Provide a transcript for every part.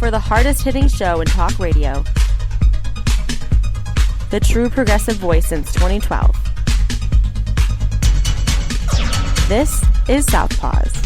for the hardest-hitting show in talk radio. The true progressive voice since 2012. This is Southpaws.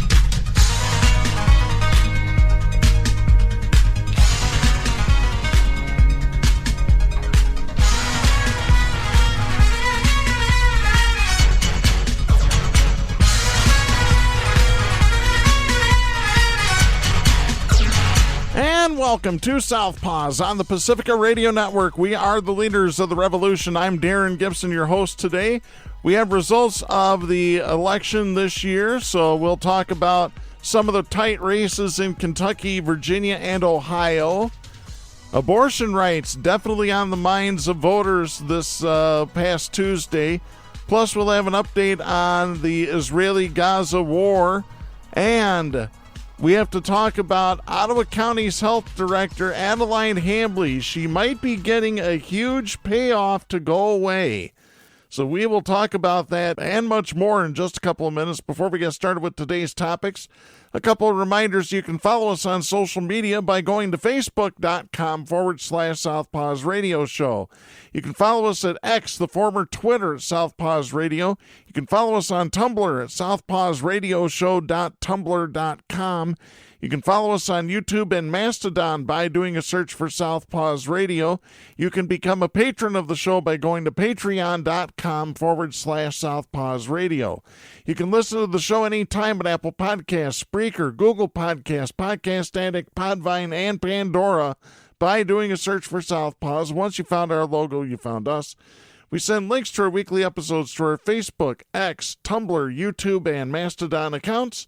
And welcome to Southpaws on the Pacifica Radio Network. We are the leaders of the revolution. I'm Darren Gibson, your host today. We have results of the election this year, so we'll talk about some of the tight races in Kentucky, Virginia, and Ohio. Abortion rights definitely on the minds of voters this past Tuesday. Plus, we'll have an update on the Israeli-Gaza war, and we have to talk about Ottawa County's health director, Adeline Hambley. She might be getting a huge payoff to go away. So we will talk about that and much more in just a couple of minutes. Before we get started with today's topics, a couple of reminders. You can follow us on social media by going to facebook.com/Southpaws Radio Show. You can follow us at X, the former Twitter, at Southpaws Radio. You can follow us on Tumblr at southpawsradioshow.tumblr.com. You can follow us on YouTube and Mastodon by doing a search for Southpaws Radio. You can become a patron of the show by going to patreon.com/Southpaws Radio. You can listen to the show anytime at Apple Podcasts, Spreaker, Google Podcasts, Podcast Addict, Podvine, and Pandora by doing a search for Southpaws. Once you found our logo, you found us. We send links to our weekly episodes to our Facebook, X, Tumblr, YouTube, and Mastodon accounts.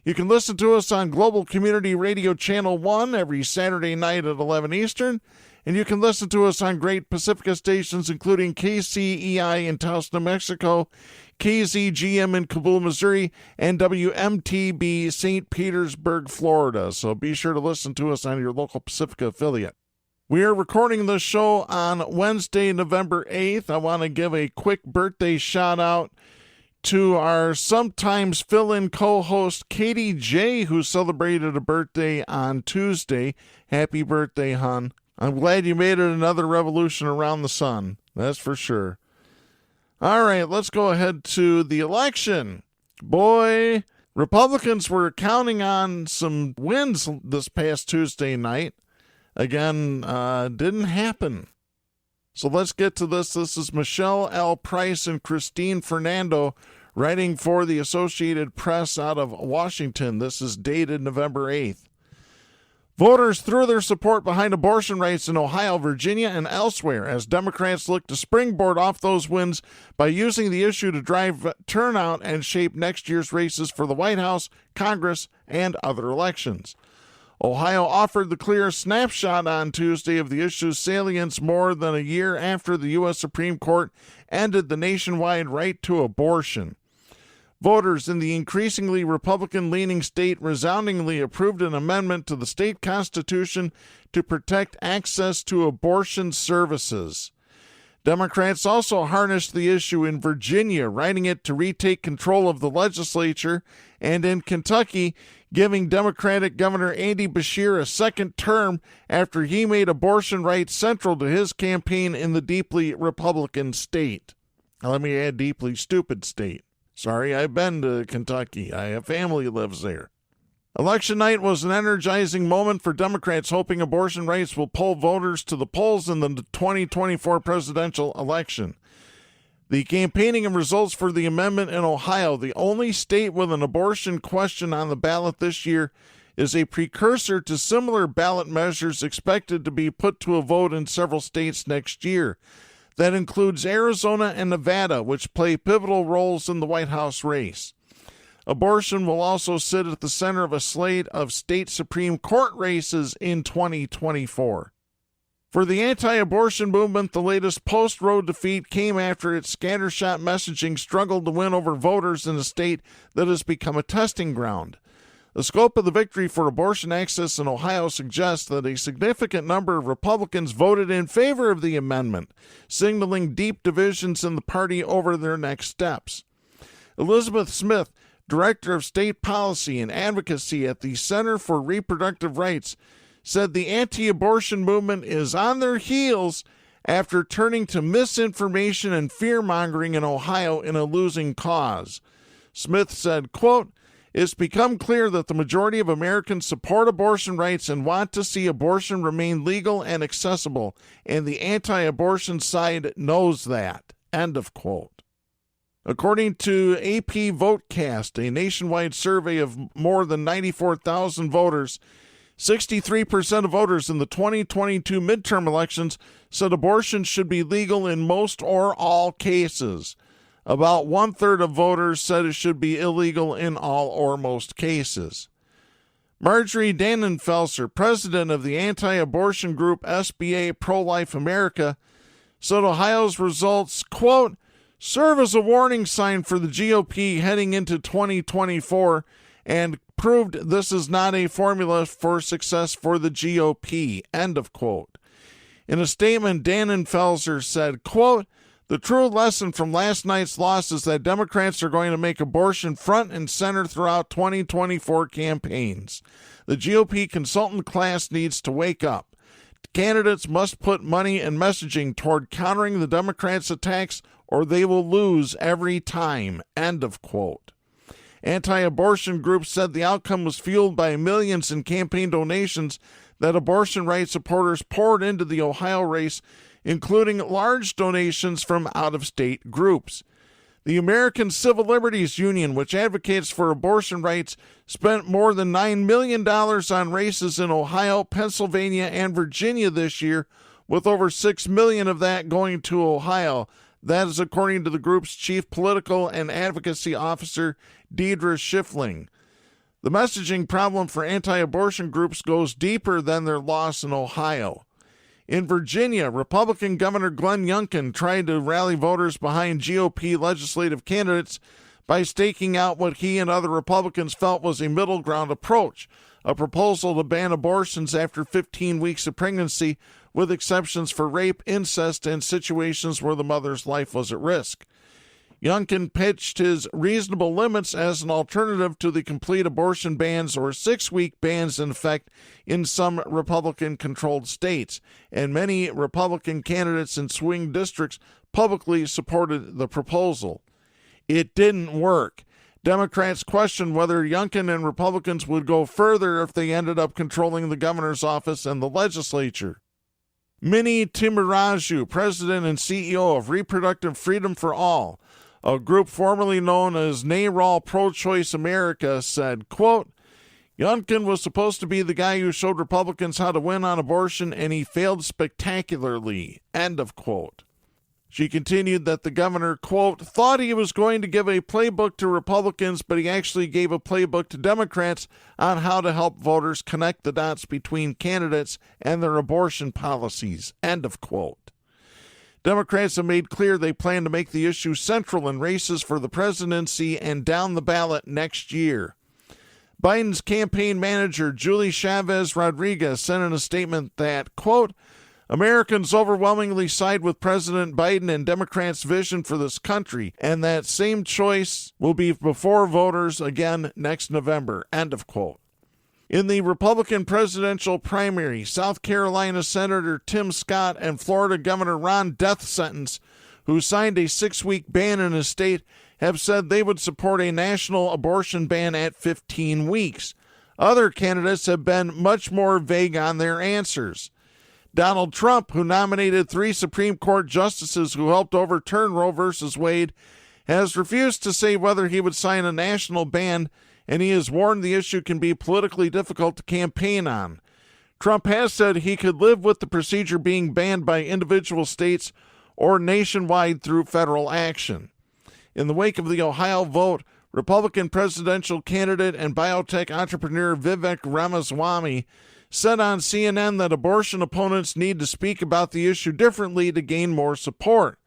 You can listen to us on Global Community Radio Channel 1 every Saturday night at 11 Eastern, and you can listen to us on great Pacifica stations including KCEI in Taos, New Mexico, KZGM in Kabul, Missouri, and WMTB St. Petersburg, Florida. So be sure to listen to us on your local Pacifica affiliate. We are recording this show on Wednesday, November 8th. I want to give a quick birthday shout-out to our sometimes fill-in co-host Katie J., who celebrated a birthday on Tuesday. Happy birthday, hon. I'm glad you made it another revolution around the sun. That's for sure. All right, let's go ahead to the election. Boy, Republicans were counting on some wins this past Tuesday night. Again, didn't happen. So let's get to this. This is Michelle L. Price and Christine Fernando writing for the Associated Press out of Washington. This is dated November 8th. Voters threw their support behind abortion rights in Ohio, Virginia, and elsewhere as Democrats look to springboard off those wins by using the issue to drive turnout and shape next year's races for the White House, Congress, and other elections. Ohio offered the clear snapshot on Tuesday of the issue's salience more than a year after the U.S. Supreme Court ended the nationwide right to abortion. Voters in the increasingly Republican-leaning state resoundingly approved an amendment to the state constitution to protect access to abortion services. Democrats also harnessed the issue in Virginia, writing it to retake control of the legislature, and in Kentucky, giving Democratic Governor Andy Beshear a second term after he made abortion rights central to his campaign in the deeply Republican state. Now, let me add deeply stupid state. Sorry, I've been to Kentucky. I have family who lives there. Election night was an energizing moment for Democrats, hoping abortion rights will pull voters to the polls in the 2024 presidential election. The campaigning and results for the amendment in Ohio, the only state with an abortion question on the ballot this year, is a precursor to similar ballot measures expected to be put to a vote in several states next year. That includes Arizona and Nevada, which play pivotal roles in the White House race. Abortion will also sit at the center of a slate of state Supreme Court races in 2024. For the anti-abortion movement, the latest post-Roe defeat came after its scattershot messaging struggled to win over voters in a state that has become a testing ground. The scope of the victory for abortion access in Ohio suggests that a significant number of Republicans voted in favor of the amendment, signaling deep divisions in the party over their next steps. Elizabeth Smith, Director of State Policy and Advocacy at the Center for Reproductive Rights, said the anti-abortion movement is on their heels after turning to misinformation and fear-mongering in Ohio in a losing cause. Smith said, quote, "It's become clear that the majority of Americans support abortion rights and want to see abortion remain legal and accessible, and the anti-abortion side knows that." End of quote. According to AP VoteCast, a nationwide survey of more than 94,000 voters, 63% of voters in the 2022 midterm elections said abortion should be legal in most or all cases. About one-third of voters said it should be illegal in all or most cases. Marjorie Dannenfelser, president of the anti-abortion group SBA Pro-Life America, said Ohio's results, quote, "serve as a warning sign for the GOP heading into 2024 and proved this is not a formula for success for the GOP," end of quote. In a statement, Dannenfelser said, quote, "The true lesson from last night's loss is that Democrats are going to make abortion front and center throughout 2024 campaigns. The GOP consultant class needs to wake up. Candidates must put money and messaging toward countering the Democrats' attacks or they will lose every time," end of quote. Anti-abortion groups said the outcome was fueled by millions in campaign donations that abortion rights supporters poured into the Ohio race, including large donations from out-of-state groups. The American Civil Liberties Union, which advocates for abortion rights, spent more than $9 million on races in Ohio, Pennsylvania, and Virginia this year, with over $6 million of that going to Ohio. That is according to the group's chief political and advocacy officer, Deidre Schiffling. The messaging problem for anti-abortion groups goes deeper than their loss in Ohio. In Virginia, Republican Governor Glenn Youngkin tried to rally voters behind GOP legislative candidates by staking out what he and other Republicans felt was a middle ground approach, a proposal to ban abortions after 15 weeks of pregnancy, with exceptions for rape, incest, and situations where the mother's life was at risk. Youngkin pitched his reasonable limits as an alternative to the complete abortion bans or 6-week bans in effect in some Republican-controlled states, and many Republican candidates in swing districts publicly supported the proposal. It didn't work. Democrats questioned whether Youngkin and Republicans would go further if they ended up controlling the governor's office and the legislature. Minnie Timiraju, president and CEO of Reproductive Freedom for All, a group formerly known as NARAL Pro-Choice America, said, quote, "Youngkin was supposed to be the guy who showed Republicans how to win on abortion, and he failed spectacularly," end of quote. She continued that the governor, quote, "thought he was going to give a playbook to Republicans, but he actually gave a playbook to Democrats on how to help voters connect the dots between candidates and their abortion policies," end of quote. Democrats have made clear they plan to make the issue central in races for the presidency and down the ballot next year. Biden's campaign manager, Julie Chavez Rodriguez, said in a statement that, quote, "Americans overwhelmingly side with President Biden and Democrats' vision for this country, and that same choice will be before voters again next November," end of quote. In the Republican presidential primary, South Carolina Senator Tim Scott and Florida Governor Ron DeSantis, who signed a 6-week ban in his state, have said they would support a national abortion ban at 15 weeks. Other candidates have been much more vague on their answers. Donald Trump, who nominated 3 Supreme Court justices who helped overturn Roe v. Wade, has refused to say whether he would sign a national ban, and he has warned the issue can be politically difficult to campaign on. Trump has said he could live with the procedure being banned by individual states or nationwide through federal action. In the wake of the Ohio vote, Republican presidential candidate and biotech entrepreneur Vivek Ramaswamy said on CNN that abortion opponents need to speak about the issue differently to gain more support.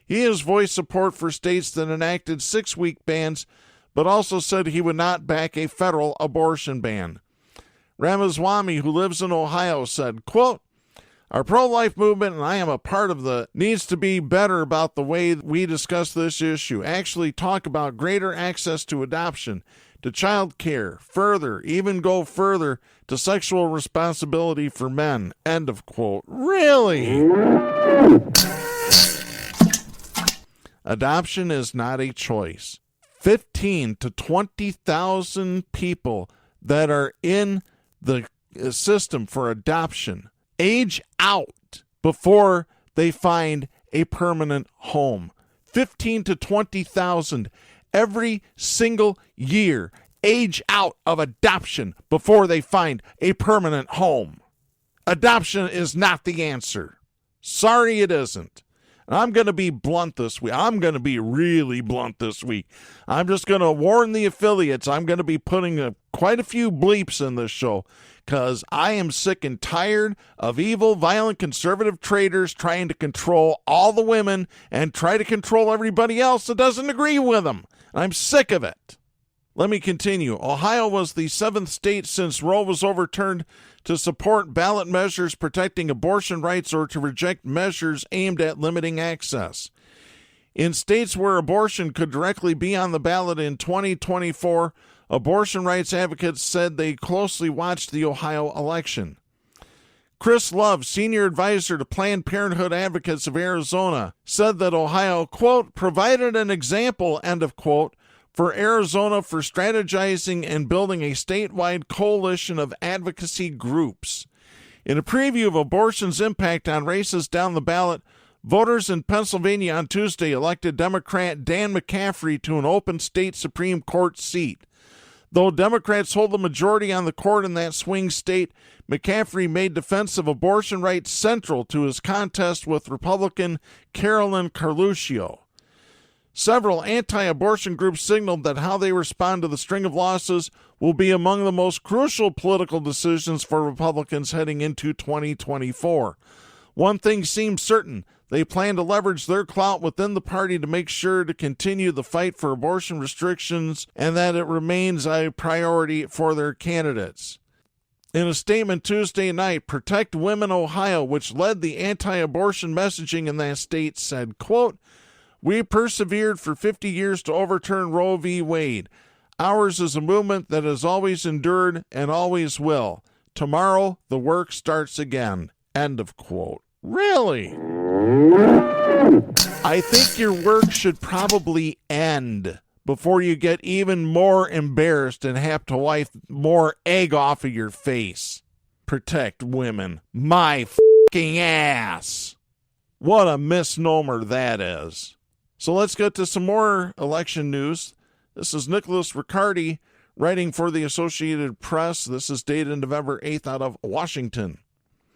He has voiced support for states that enacted 6-week bans, but also said he would not back a federal abortion ban. Ramaswamy, who lives in Ohio, said, quote, "Our pro-life movement, and I am a part of needs to be better about the way we discuss this issue, actually talk about greater access to adoption, to child care, further, even go further to sexual responsibility for men. End of quote. Really? Adoption is not a choice. 15 to 20,000 people that are in the system for adoption age out before they find a permanent home. 15 to 20,000 every single year age out of adoption before they find a permanent home. Adoption is not the answer. Sorry, it isn't. And I'm going to be blunt this week. I'm going to be really blunt this week. I'm just going to warn the affiliates. I'm going to be putting quite a few bleeps in this show because I am sick and tired of evil, violent, conservative traitors trying to control all the women and try to control everybody else that doesn't agree with them. I'm sick of it. Let me continue. Ohio was the 7th state since Roe was overturned to support ballot measures protecting abortion rights or to reject measures aimed at limiting access. In states where abortion could directly be on the ballot in 2024, abortion rights advocates said they closely watched the Ohio election. Chris Love, senior advisor to Planned Parenthood Advocates of Arizona, said that Ohio, quote, provided an example, end of quote, for Arizona for strategizing and building a statewide coalition of advocacy groups. In a preview of abortion's impact on races down the ballot, voters in Pennsylvania on Tuesday elected Democrat Dan McCaffrey to an open state Supreme Court seat. Though Democrats hold the majority on the court in that swing state, McCaffrey made defense of abortion rights central to his contest with Republican Carolyn Carluccio. Several anti-abortion groups signaled that how they respond to the string of losses will be among the most crucial political decisions for Republicans heading into 2024. One thing seems certain. They plan to leverage their clout within the party to make sure to continue the fight for abortion restrictions and that it remains a priority for their candidates. In a statement Tuesday night, Protect Women Ohio, which led the anti-abortion messaging in that state, said, quote, we persevered for 50 years to overturn Roe v. Wade. Ours is a movement that has always endured and always will. Tomorrow, the work starts again. End of quote. Really? I think your work should probably end before you get even more embarrassed and have to wipe more egg off of your face. Protect women. My fucking ass. What a misnomer that is. So let's get to some more election news. This is Nicholas Riccardi writing for the Associated Press. This is dated November 8th out of Washington.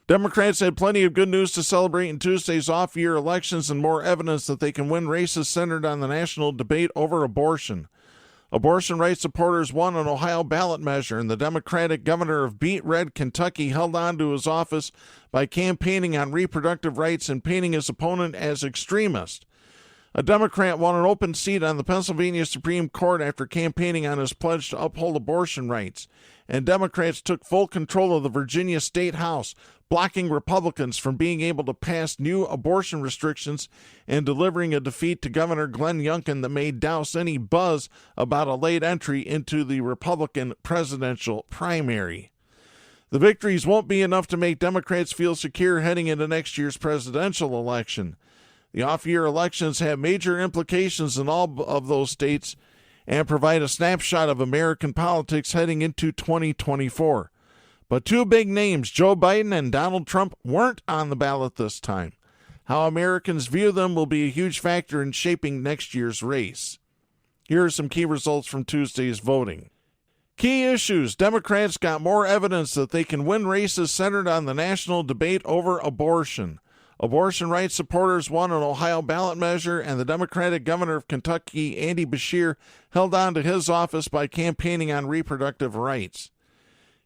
Democrats had plenty of good news to celebrate in Tuesday's off-year elections and more evidence that they can win races centered on the national debate over abortion. Abortion rights supporters won an Ohio ballot measure, and the Democratic governor of beet-red Kentucky held on to his office by campaigning on reproductive rights and painting his opponent as extremist. A Democrat won an open seat on the Pennsylvania Supreme Court after campaigning on his pledge to uphold abortion rights. And Democrats took full control of the Virginia State House, blocking Republicans from being able to pass new abortion restrictions and delivering a defeat to Governor Glenn Youngkin that made douse any buzz about a late entry into the Republican presidential primary. The victories won't be enough to make Democrats feel secure heading into next year's presidential election. The off-year elections have major implications in all of those states and provide a snapshot of American politics heading into 2024. But two big names, Joe Biden and Donald Trump, weren't on the ballot this time. How Americans view them will be a huge factor in shaping next year's race. Here are some key results from Tuesday's voting. Key issues. Democrats got more evidence that they can win races centered on the national debate over abortion. Abortion rights supporters won an Ohio ballot measure, and the Democratic governor of Kentucky, Andy Beshear, held on to his office by campaigning on reproductive rights.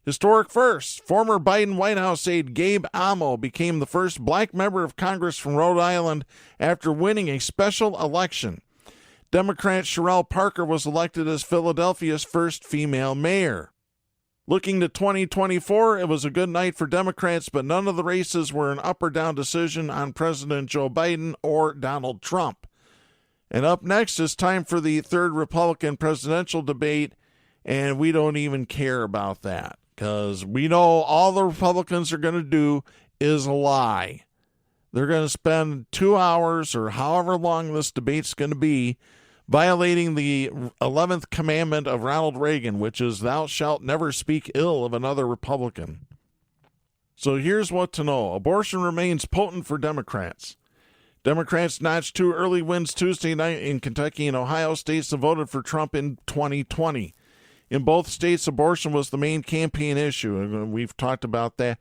Historic first, former Biden White House aide Gabe Amo became the first black member of Congress from Rhode Island after winning a special election. Democrat Sherelle Parker was elected as Philadelphia's first female mayor. Looking to 2024, it was a good night for Democrats, but none of the races were an up or down decision on President Joe Biden or Donald Trump. And up next, it's time for the third Republican presidential debate, and we don't even care about that because we know all the Republicans are going to do is lie. They're going to spend 2 hours or however long this debate's going to be violating the 11th commandment of Ronald Reagan, which is thou shalt never speak ill of another Republican. So here's what to know. Abortion remains potent for Democrats. Democrats notched 2 early wins Tuesday night in Kentucky and Ohio, states that voted for Trump in 2020. In both states, abortion was the main campaign issue, and we've talked about that.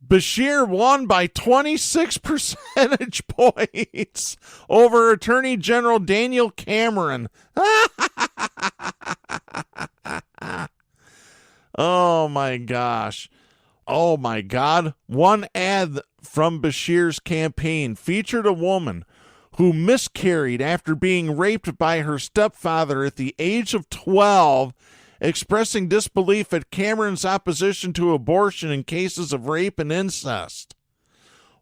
Beshear won by 26 percentage points over Attorney General Daniel Cameron. Oh, my gosh. Oh, my God. One ad from Beshear's campaign featured a woman who miscarried after being raped by her stepfather at the age of 12, expressing disbelief at Cameron's opposition to abortion in cases of rape and incest.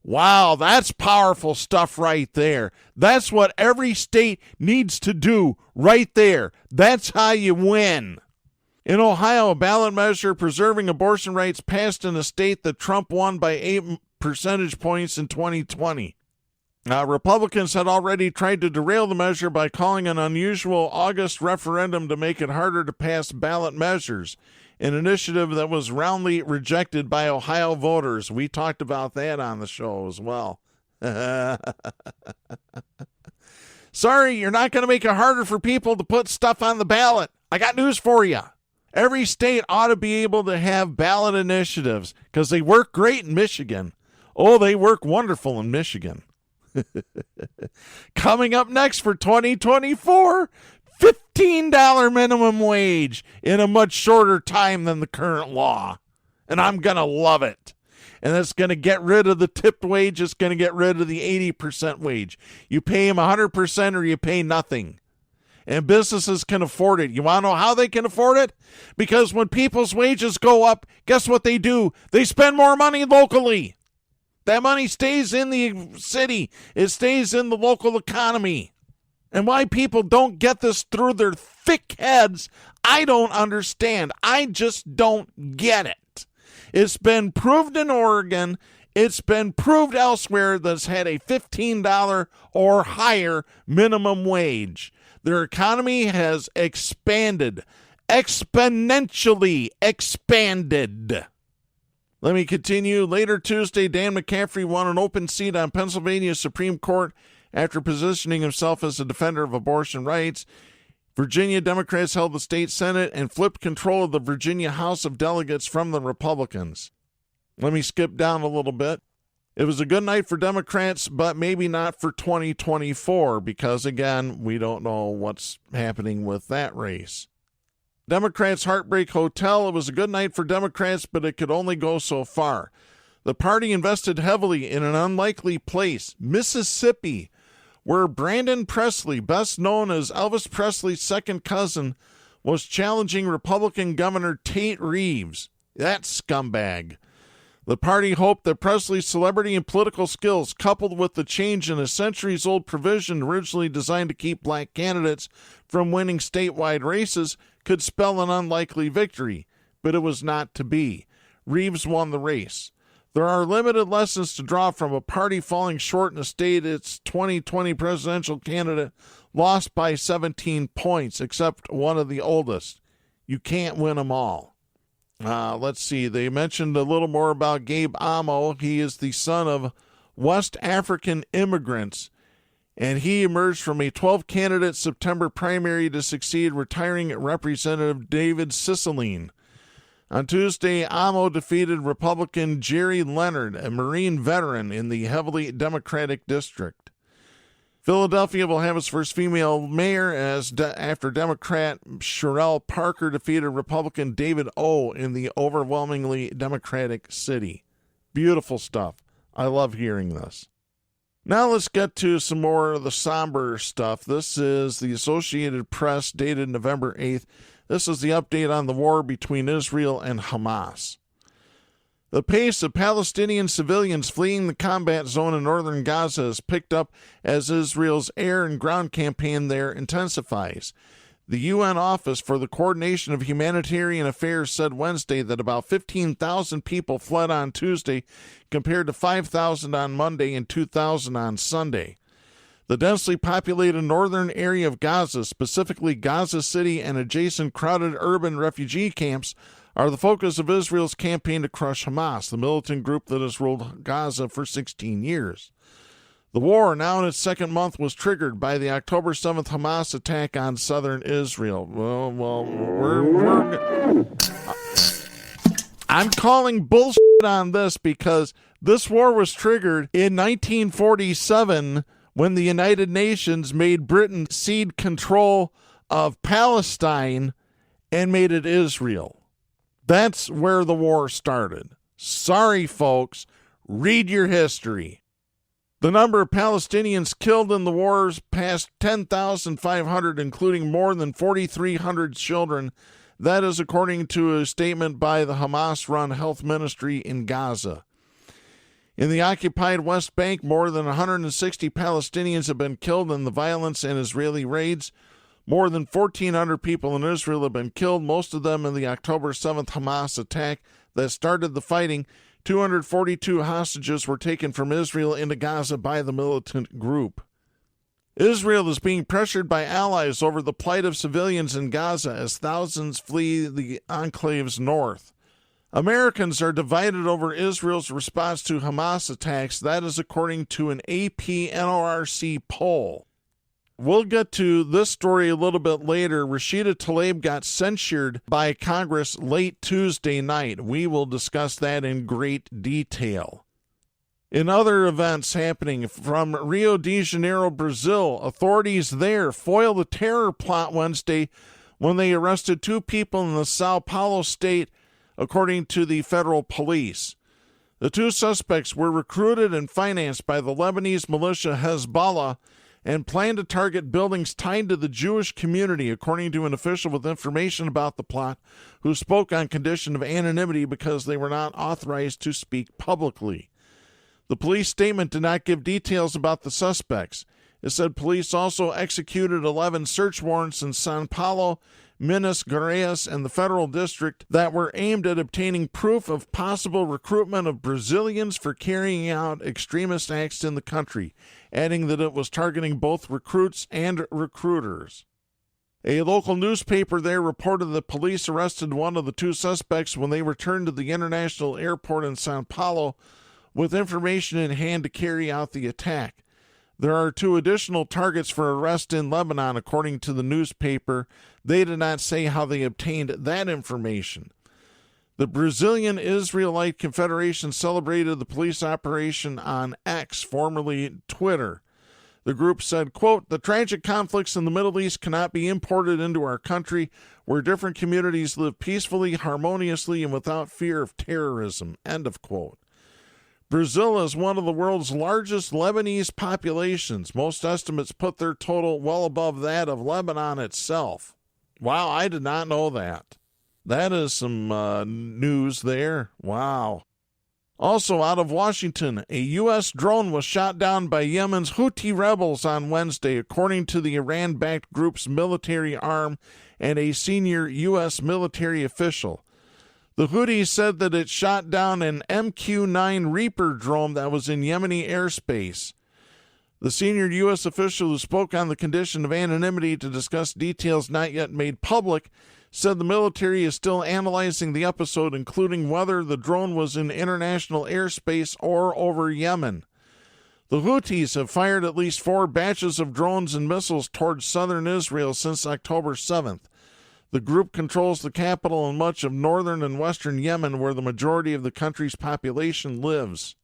Wow, that's powerful stuff right there. That's what every state needs to do right there. That's how you win. In Ohio, a ballot measure preserving abortion rights passed in a state that Trump won by 8 percentage points in 2020. Republicans had already tried to derail the measure by calling an unusual August referendum to make it harder to pass ballot measures, an initiative that was roundly rejected by Ohio voters. We talked about that on the show as well. Sorry, you're not going to make it harder for people to put stuff on the ballot. I got news for you. Every state ought to be able to have ballot initiatives because they work great in Michigan. Oh, they work wonderful in Michigan. Coming up next for 2024, $15 minimum wage in a much shorter time than the current law. And I'm going to love it. And it's going to get rid of the tipped wage. It's going to get rid of the 80% wage. You pay them 100% or you pay nothing. And businesses can afford it. You want to know how they can afford it? Because when people's wages go up, guess what they do? They spend more money locally. That money stays in the city. It stays in the local economy. And why people don't get this through their thick heads, I don't understand. I just don't get it. It's been proved in Oregon. It's been proved elsewhere that's had a $15 or higher minimum wage. Their economy has expanded, exponentially expanded. Let me continue. Later Tuesday, Dan McCaffrey won an open seat on Pennsylvania's Supreme Court after positioning himself as a defender of abortion rights. Virginia Democrats held the state Senate and flipped control of the Virginia House of Delegates from the Republicans. Let me skip down a little bit. It was a good night for Democrats, but maybe not for 2024 because, again, we don't know what's happening with that race. Democrats' Heartbreak Hotel. It was a good night for Democrats, but it could only go so far. The party invested heavily in an unlikely place, Mississippi, where Brandon Presley, best known as Elvis Presley's second cousin, was challenging Republican Governor Tate Reeves. That scumbag. The party hoped that Presley's celebrity and political skills, coupled with the change in a centuries-old provision originally designed to keep black candidates from winning statewide races, could spell an unlikely victory, but it was not to be. Reeves won the race. There are limited lessons to draw from a party falling short in a state its 2020 presidential candidate lost by 17 points, except one of the oldest. You can't win them all. Let's see. They mentioned a little more about Gabe Amo. He is the son of West African immigrants, and he emerged from a 12-candidate September primary to succeed retiring Representative David Cicilline. On Tuesday, Amo defeated Republican Jerry Leonard, a Marine veteran in the heavily Democratic district. Philadelphia will have its first female mayor after Democrat Sherelle Parker defeated Republican David O. in the overwhelmingly Democratic city. Beautiful stuff. I love hearing this. Now let's get to some more of the somber stuff. This is the Associated Press dated November 8th. This is the update on the war between Israel and Hamas. The pace of Palestinian civilians fleeing the combat zone in northern Gaza has picked up as Israel's air and ground campaign there intensifies. The UN Office for the Coordination of Humanitarian Affairs said Wednesday that about 15,000 people fled on Tuesday, compared to 5,000 on Monday and 2,000 on Sunday. The densely populated northern area of Gaza, specifically Gaza City and adjacent crowded urban refugee camps, are the focus of Israel's campaign to crush Hamas, the militant group that has ruled Gaza for 16 years. The war, now in its second month, was triggered by the October 7th Hamas attack on southern Israel. I'm calling bullshit on this because this war was triggered in 1947 when the United Nations made Britain cede control of Palestine and made it Israel. That's where the war started. Sorry, folks. Read your history. The number of Palestinians killed in the wars passed 10,500, including more than 4,300 children. That is according to a statement by the Hamas-run health ministry in Gaza. In the occupied West Bank, more than 160 Palestinians have been killed in the violence and Israeli raids. More than 1,400 people in Israel have been killed, most of them in the October 7th Hamas attack that started the fighting. 242 hostages were taken from Israel into Gaza by the militant group. Israel is being pressured by allies over the plight of civilians in Gaza as thousands flee the enclave's north. Americans are divided over Israel's response to Hamas attacks. That is according to an AP NORC poll. We'll get to this story a little bit later. Rashida Tlaib got censured by Congress late Tuesday night. We will discuss that in great detail. In other events happening from Rio de Janeiro, Brazil, authorities there foiled a terror plot Wednesday when they arrested two people in the Sao Paulo state, according to the federal police. The two suspects were recruited and financed by the Lebanese militia Hezbollah and planned to target buildings tied to the Jewish community, according to an official with information about the plot who spoke on condition of anonymity because they were not authorized to speak publicly. The police statement did not give details about the suspects. It said police also executed 11 search warrants in São Paulo, Minas Gerais, and the federal district that were aimed at obtaining proof of possible recruitment of Brazilians for carrying out extremist acts in the country, adding that it was targeting both recruits and recruiters. A local newspaper there reported that police arrested one of the two suspects when they returned to the international airport in São Paulo with information in hand to carry out the attack. There are two additional targets for arrest in Lebanon, according to the newspaper. They did not say how they obtained that information. The Brazilian Israelite Confederation celebrated the police operation on X, formerly Twitter. The group said, quote, "The tragic conflicts in the Middle East cannot be imported into our country, where different communities live peacefully, harmoniously, and without fear of terrorism," end of quote. Brazil is one of the world's largest Lebanese populations. Most estimates put their total well above that of Lebanon itself. Wow, I did not know that. That is some news there. Wow. Also out of Washington, a U.S. drone was shot down by Yemen's Houthi rebels on Wednesday, according to the Iran-backed group's military arm and a senior U.S. military official. The Houthis said that it shot down an MQ-9 Reaper drone that was in Yemeni airspace. The senior U.S. official who spoke on the condition of anonymity to discuss details not yet made public said the military is still analyzing the episode, including whether the drone was in international airspace or over Yemen. The Houthis have fired at least 4 batches of drones and missiles towards southern Israel since October 7th. The group controls the capital and much of northern and western Yemen, where the majority of the country's population lives.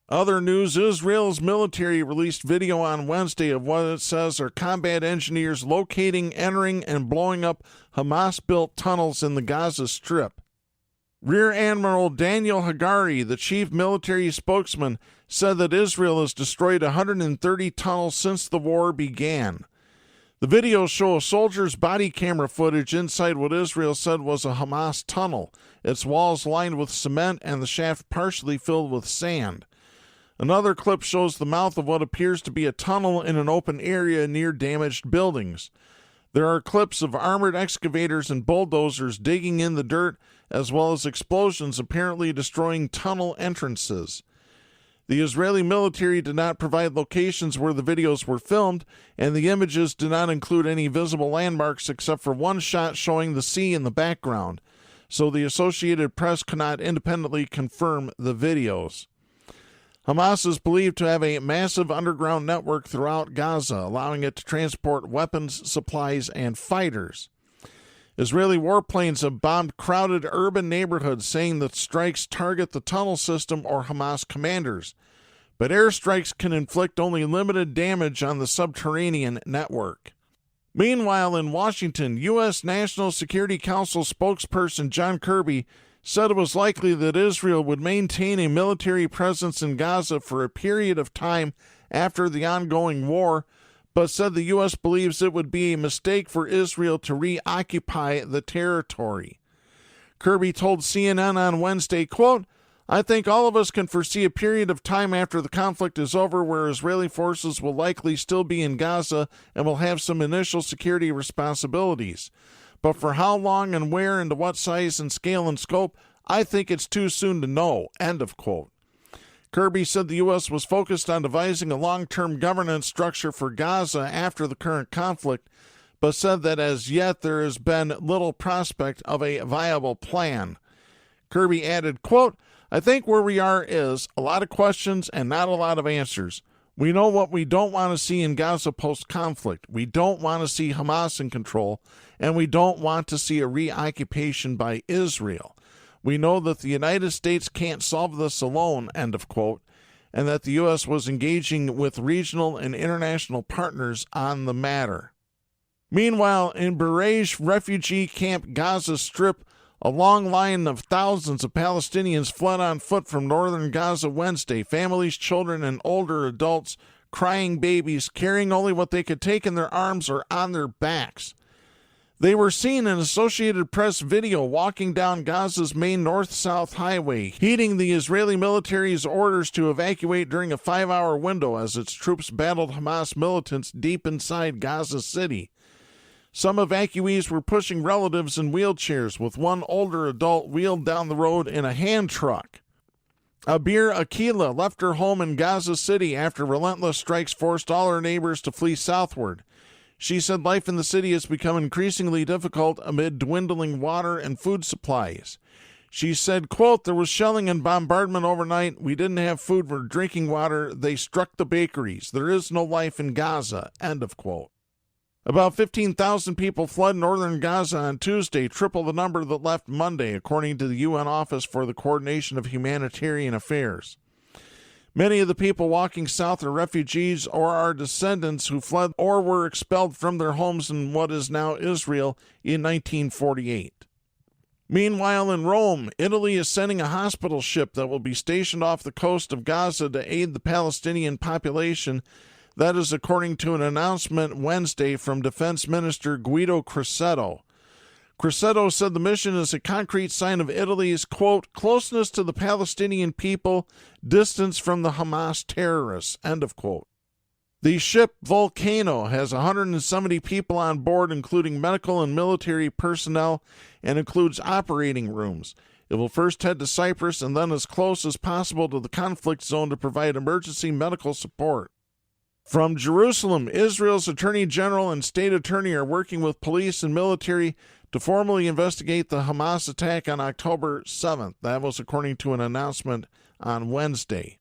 Other news, Israel's military released video on Wednesday of what it says are combat engineers locating, entering, and blowing up Hamas-built tunnels in the Gaza Strip. Rear Admiral Daniel Hagari, the chief military spokesman, said that Israel has destroyed 130 tunnels since the war began. The videos show a soldier's body camera footage inside what Israel said was a Hamas tunnel, its walls lined with cement and the shaft partially filled with sand. Another clip shows the mouth of what appears to be a tunnel in an open area near damaged buildings. There are clips of armored excavators and bulldozers digging in the dirt, as well as explosions apparently destroying tunnel entrances. The Israeli military did not provide locations where the videos were filmed, and the images do not include any visible landmarks except for one shot showing the sea in the background, so the Associated Press cannot independently confirm the videos. Hamas is believed to have a massive underground network throughout Gaza, allowing it to transport weapons, supplies, and fighters. Israeli warplanes have bombed crowded urban neighborhoods, saying that strikes target the tunnel system or Hamas commanders, but airstrikes can inflict only limited damage on the subterranean network. Meanwhile, in Washington, U.S. National Security Council spokesperson John Kirby said it was likely that Israel would maintain a military presence in Gaza for a period of time after the ongoing war, but said the U.S. believes it would be a mistake for Israel to reoccupy the territory. Kirby told CNN on Wednesday, quote, "I think all of us can foresee a period of time after the conflict is over where Israeli forces will likely still be in Gaza and will have some initial security responsibilities. But for how long and where and to what size and scale and scope, I think it's too soon to know," end of quote. Kirby said the U.S. was focused on devising a long-term governance structure for Gaza after the current conflict, but said that as yet there has been little prospect of a viable plan. Kirby added, quote, "I think where we are is a lot of questions and not a lot of answers. We know what we don't want to see in Gaza post-conflict. We don't want to see Hamas in control, and we don't want to see a reoccupation by Israel. We know that the United States can't solve this alone," end of quote, and that the U.S. was engaging with regional and international partners on the matter. Meanwhile, in Barej refugee camp Gaza Strip, a long line of thousands of Palestinians fled on foot from northern Gaza Wednesday, families, children, and older adults, crying babies, carrying only what they could take in their arms or on their backs. They were seen in Associated Press video walking down Gaza's main north-south highway, heeding the Israeli military's orders to evacuate during a 5-hour window as its troops battled Hamas militants deep inside Gaza City. Some evacuees were pushing relatives in wheelchairs, with one older adult wheeled down the road in a hand truck. Abir Akila left her home in Gaza City after relentless strikes forced all her neighbors to flee southward. She said life in the city has become increasingly difficult amid dwindling water and food supplies. She said, quote, "There was shelling and bombardment overnight. We didn't have food or drinking water. They struck the bakeries. There is no life in Gaza," end of quote. About 15,000 people fled northern Gaza on Tuesday, triple the number that left Monday, according to the UN Office for the Coordination of Humanitarian Affairs. Many of the people walking south are refugees or are descendants who fled or were expelled from their homes in what is now Israel in 1948. Meanwhile, in Rome, Italy is sending a hospital ship that will be stationed off the coast of Gaza to aid the Palestinian population. That is according to an announcement Wednesday from Defense Minister Guido Crosetto. Crosetto said the mission is a concrete sign of Italy's, quote, "closeness to the Palestinian people, distance from the Hamas terrorists," end of quote. The ship Volcano has 170 people on board, including medical and military personnel, and includes operating rooms. It will first head to Cyprus and then as close as possible to the conflict zone to provide emergency medical support. From Jerusalem, Israel's Attorney General and State Attorney are working with police and military to formally investigate the Hamas attack on October 7th. That was according to an announcement on Wednesday.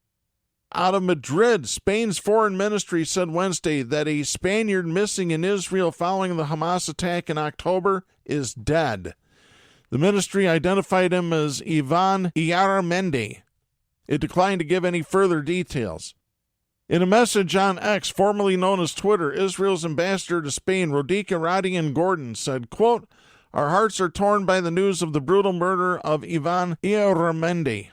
Out of Madrid, Spain's foreign ministry said Wednesday that a Spaniard missing in Israel following the Hamas attack in October is dead. The ministry identified him as Ivan Iarramendi. It declined to give any further details. In a message on X, formerly known as Twitter, Israel's ambassador to Spain, Rodica Radian Gordon, said, quote, "Our hearts are torn by the news of the brutal murder of Ivan Iarramendi.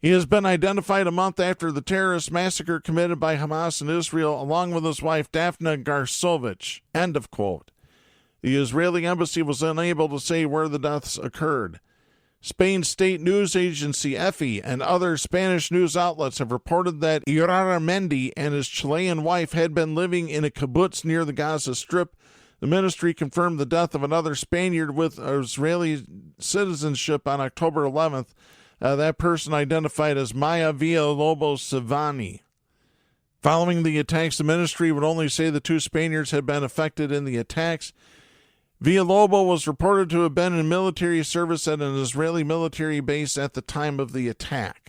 He has been identified a month after the terrorist massacre committed by Hamas in Israel, along with his wife Daphne Garsovich," end of quote. The Israeli embassy was unable to say where the deaths occurred. Spain's state news agency EFE and other Spanish news outlets have reported that Iarramendi and his Chilean wife had been living in a kibbutz near the Gaza Strip. The ministry confirmed the death of another Spaniard with Israeli citizenship on October 11th. That person identified as Maya Villalobos-Savani. Following the attacks, the ministry would only say the two Spaniards had been affected in the attacks. Villalobos was reported to have been in military service at an Israeli military base at the time of the attack.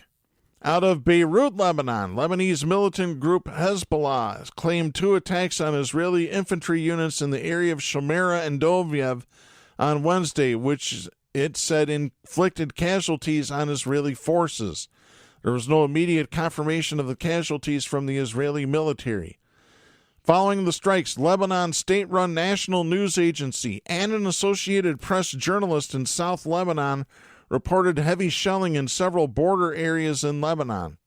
Out of Beirut, Lebanon, Lebanese militant group Hezbollah claimed 2 attacks on Israeli infantry units in the area of Shomera and Doviev on Wednesday, which it said inflicted casualties on Israeli forces. There was no immediate confirmation of the casualties from the Israeli military. Following the strikes, Lebanon state-run national news agency and an Associated Press journalist in South Lebanon reported heavy shelling in several border areas in Lebanon.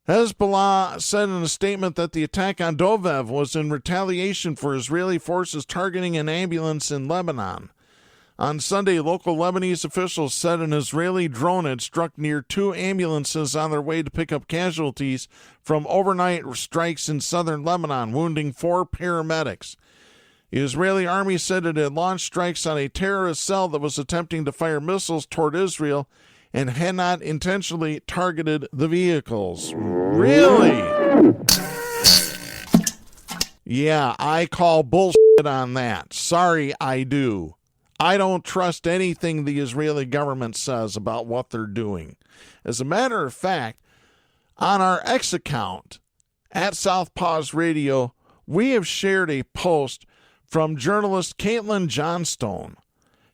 Hezbollah said in a statement that the attack on Dovev was in retaliation for Israeli forces targeting an ambulance in Lebanon. On Sunday, local Lebanese officials said an Israeli drone had struck near 2 ambulances on their way to pick up casualties from overnight strikes in southern Lebanon, wounding 4 paramedics. The Israeli army said it had launched strikes on a terrorist cell that was attempting to fire missiles toward Israel and had not intentionally targeted the vehicles. Really? Yeah, I call bullshit on that. Sorry, I do. I don't trust anything the Israeli government says about what they're doing. As a matter of fact, on our X account at Southpaws Radio, we have shared a post from journalist Caitlin Johnstone.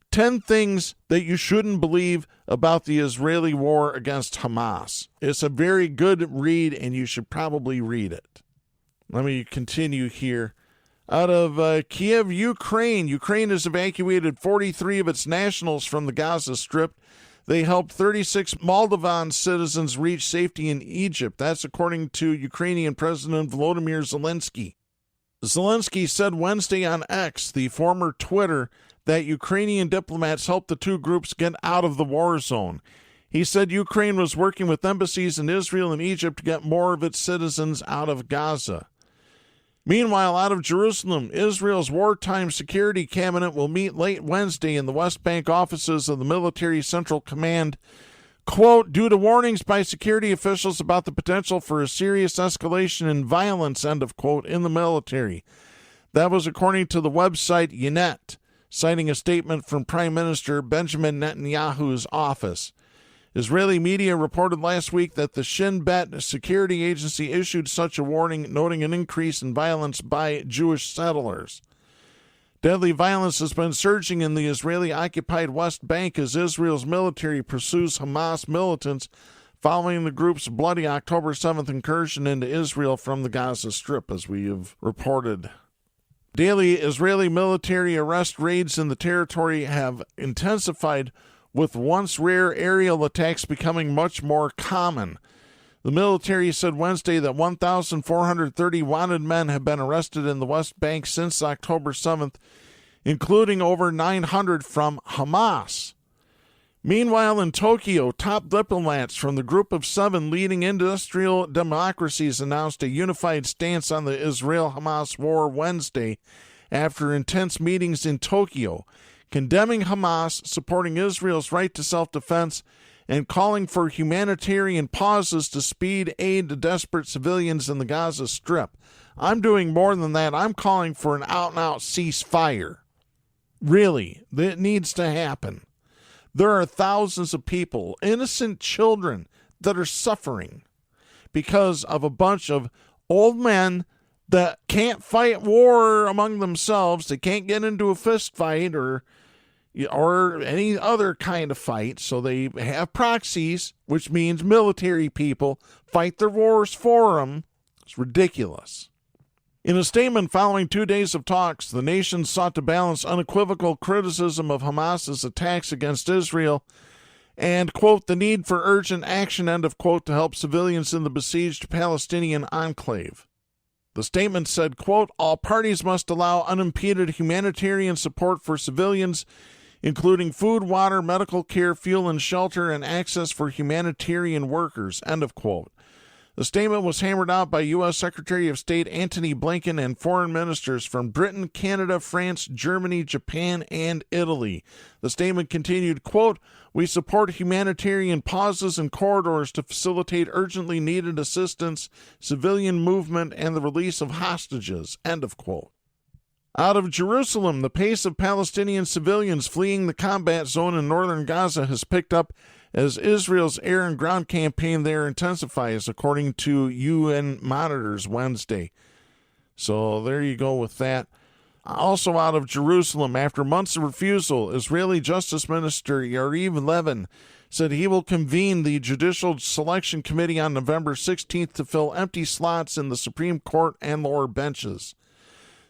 10 things that you shouldn't believe about the Israeli war against Hamas. It's a very good read, and you should probably read it. Let me continue here. Out of Kiev, Ukraine. Ukraine has evacuated 43 of its nationals from the Gaza Strip. They helped 36 Moldovan citizens reach safety in Egypt. That's according to Ukrainian President Volodymyr Zelensky. Zelensky said Wednesday on X, the former Twitter, that Ukrainian diplomats helped the two groups get out of the war zone. He said Ukraine was working with embassies in Israel and Egypt to get more of its citizens out of Gaza. Meanwhile, out of Jerusalem, Israel's wartime security cabinet will meet late Wednesday in the West Bank offices of the Military Central Command, quote, due to warnings by security officials about the potential for a serious escalation in violence, end of quote, in the military. That was according to the website Ynet, citing a statement from Prime Minister Benjamin Netanyahu's office. Israeli media reported last week that the Shin Bet security agency issued such a warning, noting an increase in violence by Jewish settlers. Deadly violence has been surging in the Israeli-occupied West Bank as Israel's military pursues Hamas militants following the group's bloody October 7th incursion into Israel from the Gaza Strip, as we have reported. Daily Israeli military arrest raids in the territory have intensified, with once rare aerial attacks becoming much more common. The military said Wednesday that 1,430 wanted men have been arrested in the West Bank since October 7th, including over 900 from Hamas. Meanwhile, in Tokyo, top diplomats from the Group of 7 leading industrial democracies announced a unified stance on the Israel-Hamas war Wednesday after intense meetings in Tokyo, condemning Hamas, supporting Israel's right to self-defense, and calling for humanitarian pauses to speed aid to desperate civilians in the Gaza Strip. I'm doing more than that. I'm calling for an out-and-out ceasefire. Really, it needs to happen. There are thousands of people, innocent children, that are suffering because of a bunch of old men that can't fight war among themselves. They can't get into a fist fight or any other kind of fight, so they have proxies, which means military people fight their wars for them. It's ridiculous. In a statement following 2 days of talks, the nations sought to balance unequivocal criticism of Hamas's attacks against Israel and, quote, the need for urgent action, end of quote, to help civilians in the besieged Palestinian enclave. The statement said, quote, all parties must allow unimpeded humanitarian support for civilians, including food, water, medical care, fuel and shelter, and access for humanitarian workers, end of quote. The statement was hammered out by U.S. Secretary of State Antony Blinken and foreign ministers from Britain, Canada, France, Germany, Japan, and Italy. The statement continued, quote, "We support humanitarian pauses and corridors to facilitate urgently needed assistance, civilian movement, and the release of hostages," end of quote. Out of Jerusalem, the pace of Palestinian civilians fleeing the combat zone in northern Gaza has picked up as Israel's air and ground campaign there intensifies, according to UN monitors Wednesday. So there you go with that. Also out of Jerusalem, after months of refusal, Israeli Justice Minister Yariv Levin said he will convene the Judicial Selection Committee on November 16th to fill empty slots in the Supreme Court and lower benches.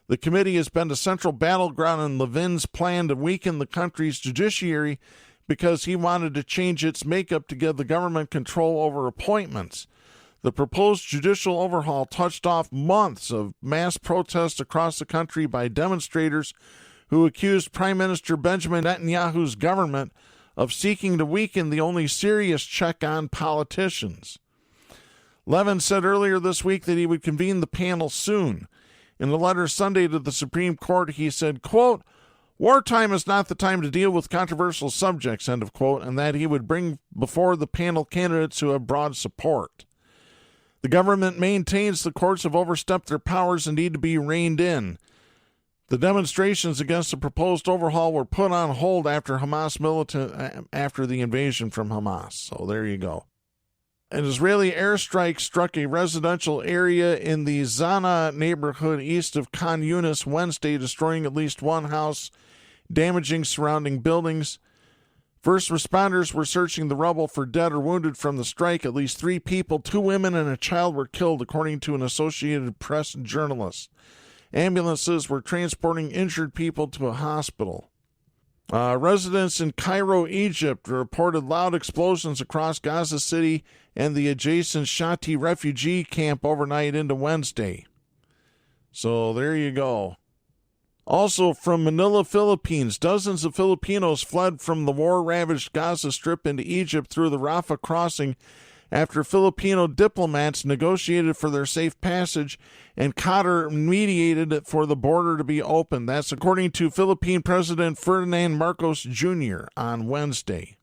The committee has been a central battleground in Levin's plan to weaken the country's judiciary because he wanted to change its makeup to give the government control over appointments. The proposed judicial overhaul touched off months of mass protests across the country by demonstrators who accused Prime Minister Benjamin Netanyahu's government of seeking to weaken the only serious check on politicians. Levin said earlier this week that he would convene the panel soon. In a letter Sunday to the Supreme Court, he said, quote, "Wartime is not the time to deal with controversial subjects," end of quote, and that he would bring before the panel candidates who have broad support. The government maintains the courts have overstepped their powers and need to be reined in. The demonstrations against the proposed overhaul were put on hold after the invasion from Hamas. So there you go. An Israeli airstrike struck a residential area in the Zana neighborhood east of Khan Yunis Wednesday, destroying at least one house, damaging surrounding buildings. First responders were searching the rubble for dead or wounded from the strike. At least 3 people, 2 women and a child, were killed, according to an Associated Press journalist. Ambulances were transporting injured people to a hospital. Residents in Cairo, Egypt, reported loud explosions across Gaza City and the adjacent Shati refugee camp overnight into Wednesday. So there you go. Also from Manila, Philippines, dozens of Filipinos fled from the war-ravaged Gaza Strip into Egypt through the Rafah crossing after Filipino diplomats negotiated for their safe passage and Qatar mediated for the border to be opened. That's according to Philippine President Ferdinand Marcos Jr. on Wednesday.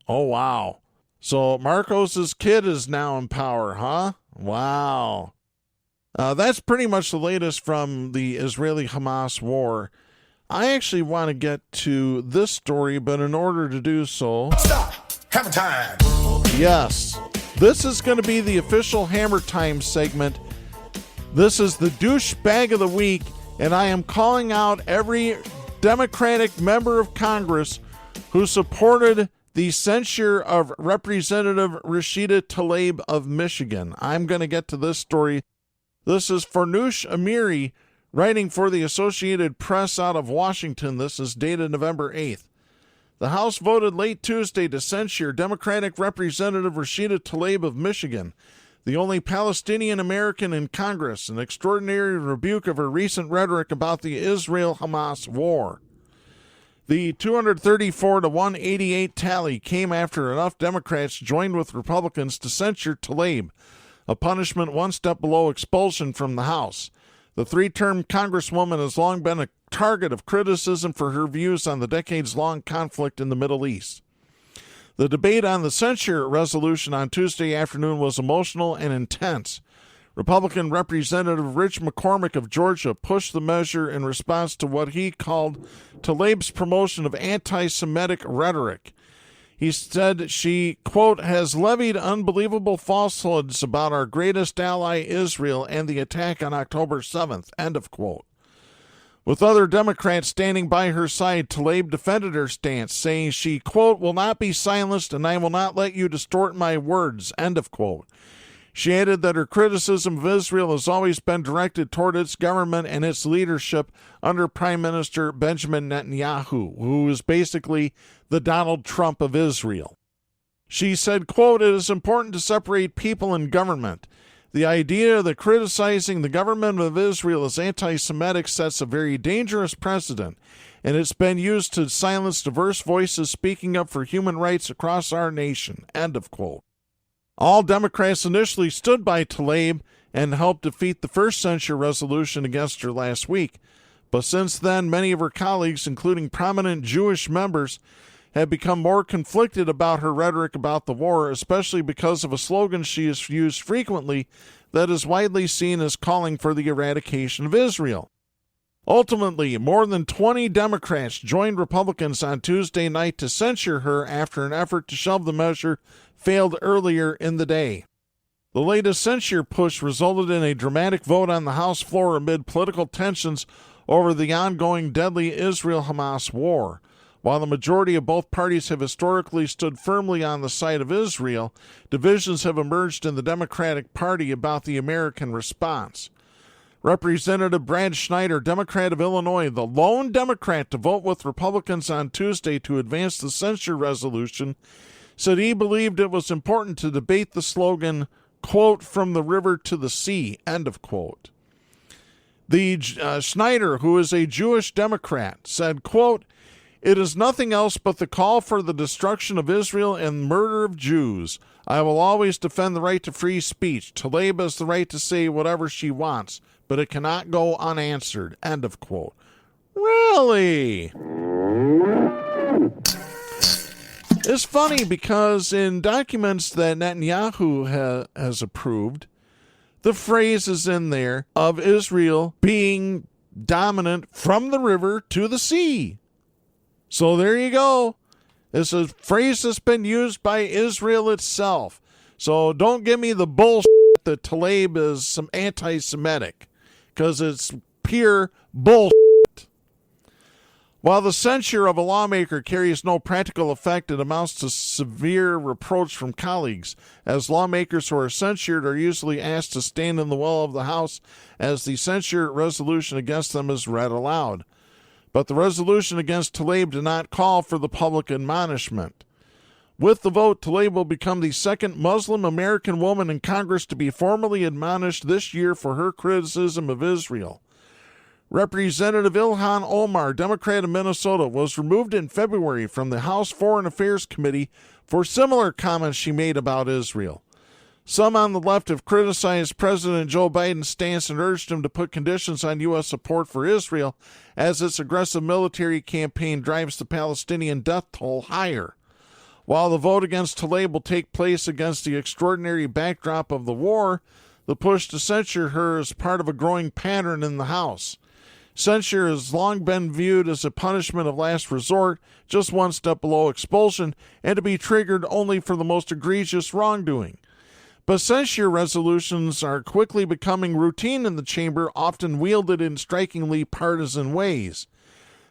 Oh, wow. So Marcos's kid is now in power, huh? Wow. That's pretty much the latest from the Israeli-Hamas war. I actually want to get to this story, but in order to do so... Stop! Hammer time! Yes. This is going to be the official Hammer Time segment. This is the douchebag of the week, and I am calling out every Democratic member of Congress who supported the censure of Representative Rashida Tlaib of Michigan. I'm going to get to this story. This is Farnoosh Amiri, writing for the Associated Press out of Washington. This is dated November 8th. The House voted late Tuesday to censure Democratic Representative Rashida Tlaib of Michigan, the only Palestinian American in Congress, an extraordinary rebuke of her recent rhetoric about the Israel-Hamas war. The 234 to 188 tally came after enough Democrats joined with Republicans to censure Tlaib, a punishment one step below expulsion from the House. The 3-term Congresswoman has long been a target of criticism for her views on the decades-long conflict in the Middle East. The debate on the censure resolution on Tuesday afternoon was emotional and intense. Republican Representative Rich McCormick of Georgia pushed the measure in response to what he called Tlaib's promotion of anti-Semitic rhetoric. He said she, quote, has levied unbelievable falsehoods about our greatest ally, Israel, and the attack on October 7th, end of quote. With other Democrats standing by her side, Tlaib defended her stance, saying she, quote, will not be silenced and I will not let you distort my words, end of quote. She added that her criticism of Israel has always been directed toward its government and its leadership under Prime Minister Benjamin Netanyahu, who is basically the Donald Trump of Israel. She said, quote, it is important to separate people and government. The idea that criticizing the government of Israel as anti-Semitic sets a very dangerous precedent, and it's been used to silence diverse voices speaking up for human rights across our nation, end of quote. All Democrats initially stood by Tlaib and helped defeat the first censure resolution against her last week. But since then, many of her colleagues, including prominent Jewish members, have become more conflicted about her rhetoric about the war, especially because of a slogan she has used frequently that is widely seen as calling for the eradication of Israel. Ultimately, more than 20 Democrats joined Republicans on Tuesday night to censure her after an effort to shelve the measure failed earlier in the day. The latest censure push resulted in a dramatic vote on the House floor amid political tensions over the ongoing deadly Israel-Hamas war. While the majority of both parties have historically stood firmly on the side of Israel, divisions have emerged in the Democratic Party about the American response. Representative Brad Schneider, Democrat of Illinois, the lone Democrat to vote with Republicans on Tuesday to advance the censure resolution, said he believed it was important to debate the slogan, quote, from the river to the sea, end of quote. Schneider, who is a Jewish Democrat, said, quote, it is nothing else but the call for the destruction of Israel and murder of Jews. I will always defend the right to free speech. Tlaib has the right to say whatever she wants, but it cannot go unanswered. End of quote. Really? It's funny because in documents that Netanyahu has approved, the phrase is in there of Israel being dominant from the river to the sea. So there you go. It's a phrase that's been used by Israel itself. So don't give me the bullshit that Tlaib is some anti-Semitic, because it's pure bullshit. While the censure of a lawmaker carries no practical effect, it amounts to severe reproach from colleagues, as lawmakers who are censured are usually asked to stand in the well of the House as the censure resolution against them is read aloud. But the resolution against Tlaib did not call for the public admonishment. With the vote, Tlaib will become the second Muslim American woman in Congress to be formally admonished this year for her criticism of Israel. Representative Ilhan Omar, Democrat of Minnesota, was removed in February from the House Foreign Affairs Committee for similar comments she made about Israel. Some on the left have criticized President Joe Biden's stance and urged him to put conditions on U.S. support for Israel as its aggressive military campaign drives the Palestinian death toll higher. While the vote against Tlaib will take place against the extraordinary backdrop of the war, the push to censure her is part of a growing pattern in the House. Censure has long been viewed as a punishment of last resort, just one step below expulsion, and to be triggered only for the most egregious wrongdoing. But censure resolutions are quickly becoming routine in the chamber, often wielded in strikingly partisan ways.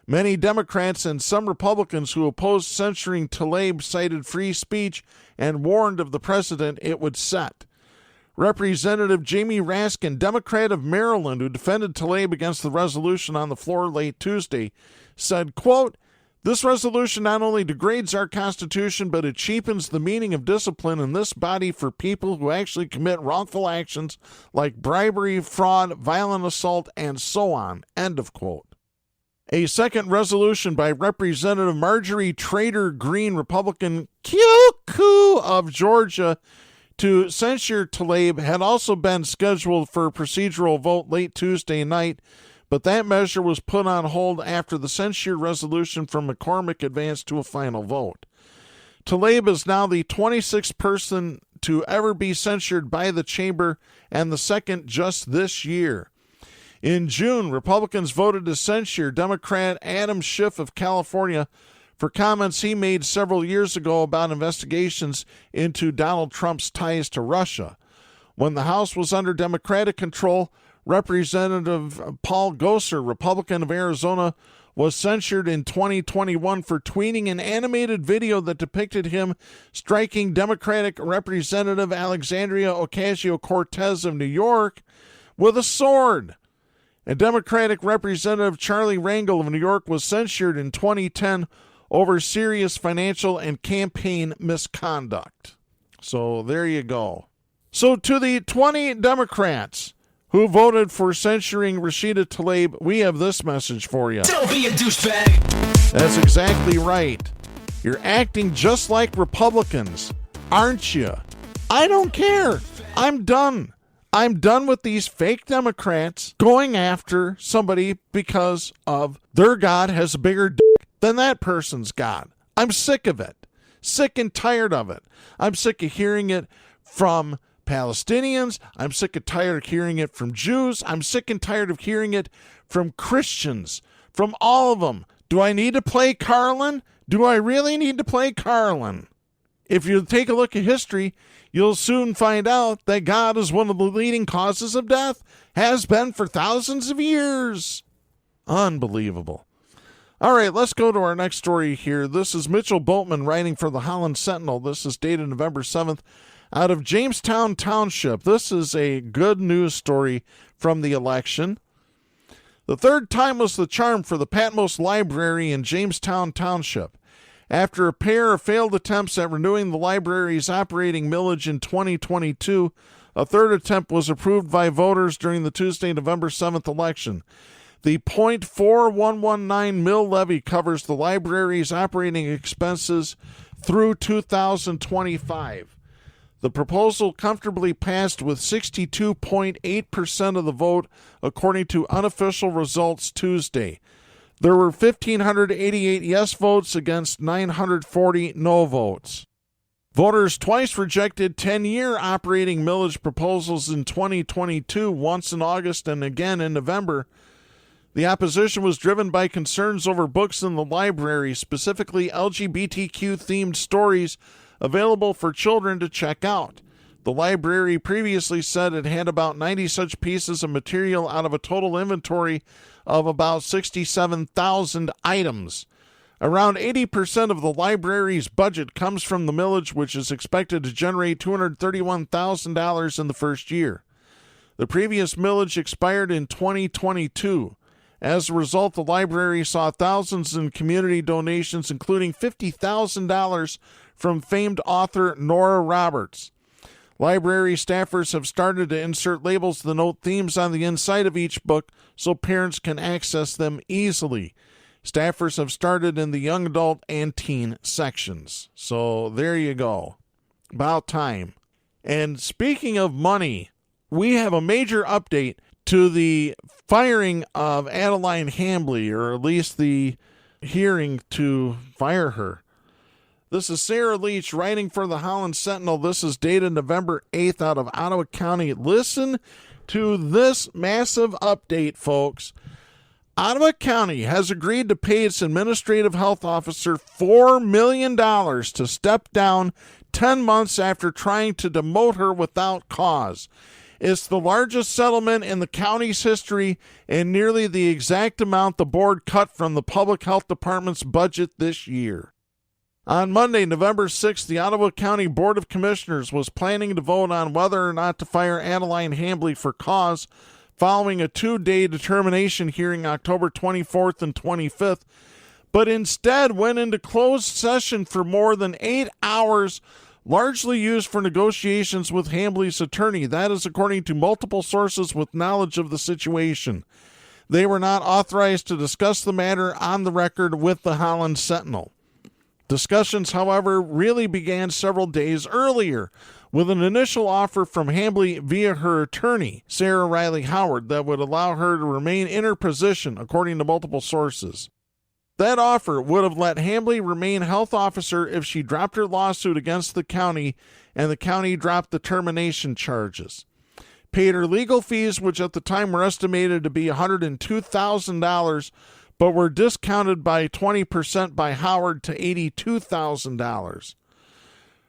Many Democrats and some Republicans who opposed censuring Tlaib cited free speech and warned of the precedent it would set. Representative Jamie Raskin, Democrat of Maryland, who defended Tlaib against the resolution on the floor late Tuesday, said, quote, this resolution not only degrades our Constitution, but it cheapens the meaning of discipline in this body for people who actually commit wrongful actions like bribery, fraud, violent assault, and so on. End of quote. A second resolution by Representative Marjorie Trader Greene, Republican QQ of Georgia, to censure Tlaib had also been scheduled for a procedural vote late Tuesday night, but that measure was put on hold after the censure resolution from McCormick advanced to a final vote. Tlaib is now the 26th person to ever be censured by the chamber and the second just this year. In June, Republicans voted to censure Democrat Adam Schiff of California for comments he made several years ago about investigations into Donald Trump's ties to Russia. When the House was under Democratic control, Representative Paul Gosar, Republican of Arizona, was censured in 2021 for tweeting an animated video that depicted him striking Democratic Representative Alexandria Ocasio-Cortez of New York with a sword. And Democratic Representative Charlie Rangel of New York was censured in 2010 over serious financial and campaign misconduct. So there you go. So to the 20 Democrats who voted for censuring Rashida Tlaib, we have this message for you. Don't be a douchebag. That's exactly right. You're acting just like Republicans, aren't you? I don't care. I'm done. I'm done with these fake Democrats going after somebody because of their God has a bigger dick than that person's God. I'm sick of it. Sick and tired of it. I'm sick of hearing it from Palestinians. I'm sick and tired of hearing it from Jews. I'm sick and tired of hearing it from Christians, from all of them. Do I need to play Carlin? Do I really need to play Carlin? If you take a look at history, you'll soon find out that God is one of the leading causes of death, has been for thousands of years. Unbelievable. All right, let's go to our next story here. This is Mitchell Boatman writing for the Holland Sentinel. This is dated November 7th out of Jamestown Township. This is a good news story from the election. The third time was the charm for the Patmos Library in Jamestown Township. After a pair of failed attempts at renewing the library's operating millage in 2022, a third attempt was approved by voters during the Tuesday, November 7th election. The .4119 mill levy covers the library's operating expenses through 2025. The proposal comfortably passed with 62.8% of the vote, according to unofficial results Tuesday. There were 1,588 yes votes against 940 no votes. Voters twice rejected 10-year operating millage proposals in 2022, once in August and again in November. The opposition was driven by concerns over books in the library, specifically LGBTQ-themed stories available for children to check out. The library previously said it had about 90 such pieces of material out of a total inventory of about 67,000 items. Around 80% of the library's budget comes from the millage, which is expected to generate $231,000 in the first year. The previous millage expired in 2022. As a result, the library saw thousands in community donations, including $50,000 from famed author Nora Roberts. Library staffers have started to insert labels that note themes on the inside of each book so parents can access them easily. Staffers have started in the young adult and teen sections. So there you go. About time. And speaking of money, we have a major update to the firing of Adeline Hambley, or at least the hearing to fire her. This is Sarah Leach writing for the Holland Sentinel. This is dated November 8th out of Ottawa County. Listen to this massive update, folks. Ottawa County has agreed to pay its administrative health officer $4 million to step down 10 months after trying to demote her without cause. It's the largest settlement in the county's history and nearly the exact amount the board cut from the Public Health Department's budget this year. On Monday, November 6th, the Ottawa County Board of Commissioners was planning to vote on whether or not to fire Adeline Hambley for cause following a 2-day determination hearing October 24th and 25th, but instead went into closed session for more than 8 hours, largely used for negotiations with Hambley's attorney. That is according to multiple sources with knowledge of the situation. They were not authorized to discuss the matter on the record with the Holland Sentinel. Discussions, however, really began several days earlier with an initial offer from Hambley via her attorney, Sarah Riley Howard, that would allow her to remain in her position, according to multiple sources. That offer would have let Hambley remain health officer if she dropped her lawsuit against the county and the county dropped the termination charges. Paid her legal fees, which at the time were estimated to be $102,000, but were discounted by 20% by Howard to $82,000.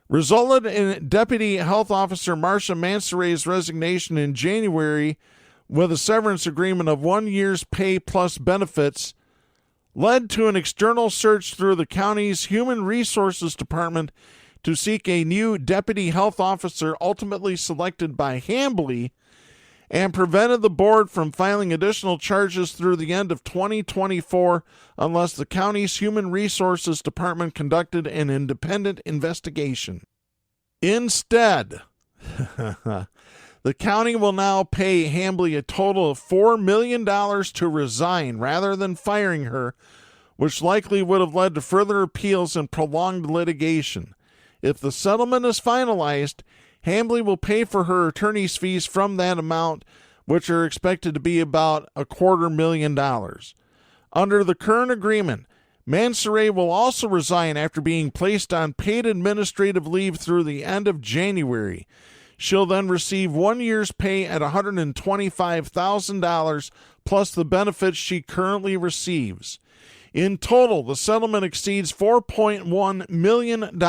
Resulted in Deputy Health Officer Marcia Mansour's resignation in January with a severance agreement of 1 year's pay plus benefits, led to an external search through the county's Human Resources Department to seek a new Deputy Health Officer, ultimately selected by Hambley, and prevented the board from filing additional charges through the end of 2024 unless the county's Human Resources Department conducted an independent investigation. Instead, the county will now pay Hambley a total of $4 million to resign rather than firing her, which likely would have led to further appeals and prolonged litigation. If the settlement is finalized, Hambley will pay for her attorney's fees from that amount, which are expected to be about $250,000. Under the current agreement, Mansoray will also resign after being placed on paid administrative leave through the end of January. She'll then receive 1 year's pay at $125,000 plus the benefits she currently receives. In total, the settlement exceeds $4.1 million,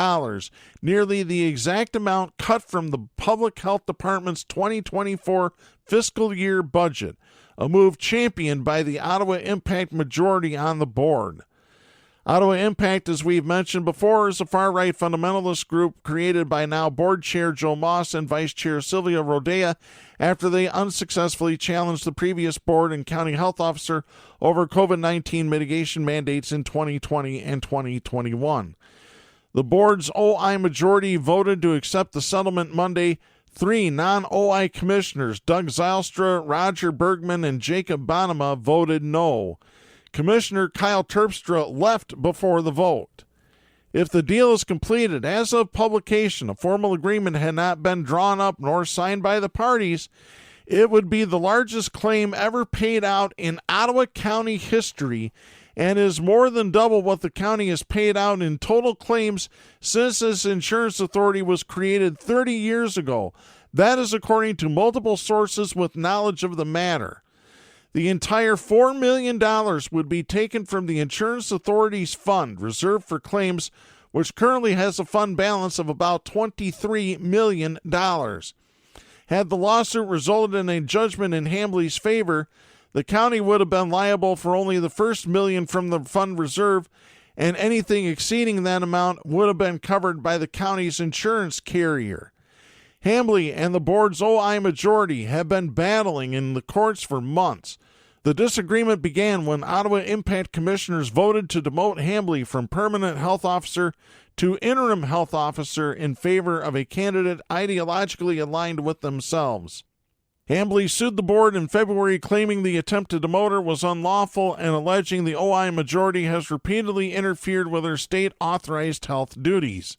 nearly the exact amount cut from the Public Health Department's 2024 fiscal year budget, a move championed by the Ottawa Impact majority on the board. Ottawa Impact, as we've mentioned before, is a far-right fundamentalist group created by now Board Chair Joe Moss and Vice Chair Sylvia Rodea after they unsuccessfully challenged the previous board and county health officer over COVID-19 mitigation mandates in 2020 and 2021. The board's OI majority voted to accept the settlement Monday. 3 non-OI commissioners, Doug Zylstra, Roger Bergman, and Jacob Bonema, voted no. Commissioner Kyle Terpstra left before the vote. If the deal is completed, as of publication, a formal agreement had not been drawn up nor signed by the parties, it would be the largest claim ever paid out in Ottawa County history and is more than double what the county has paid out in total claims since this insurance authority was created 30 years ago. That is according to multiple sources with knowledge of the matter. The entire $4 million would be taken from the Insurance Authority's fund, reserved for claims, which currently has a fund balance of about $23 million. Had the lawsuit resulted in a judgment in Hambley's favor, the county would have been liable for only the first $1 million from the fund reserve, and anything exceeding that amount would have been covered by the county's insurance carrier. Hambley and the board's OI majority have been battling in the courts for months. The disagreement began when Ottawa Impact commissioners voted to demote Hambley from permanent health officer to interim health officer in favor of a candidate ideologically aligned with themselves. Hambley sued the board in February, claiming the attempt to demote her was unlawful and alleging the OI majority has repeatedly interfered with her state-authorized health duties.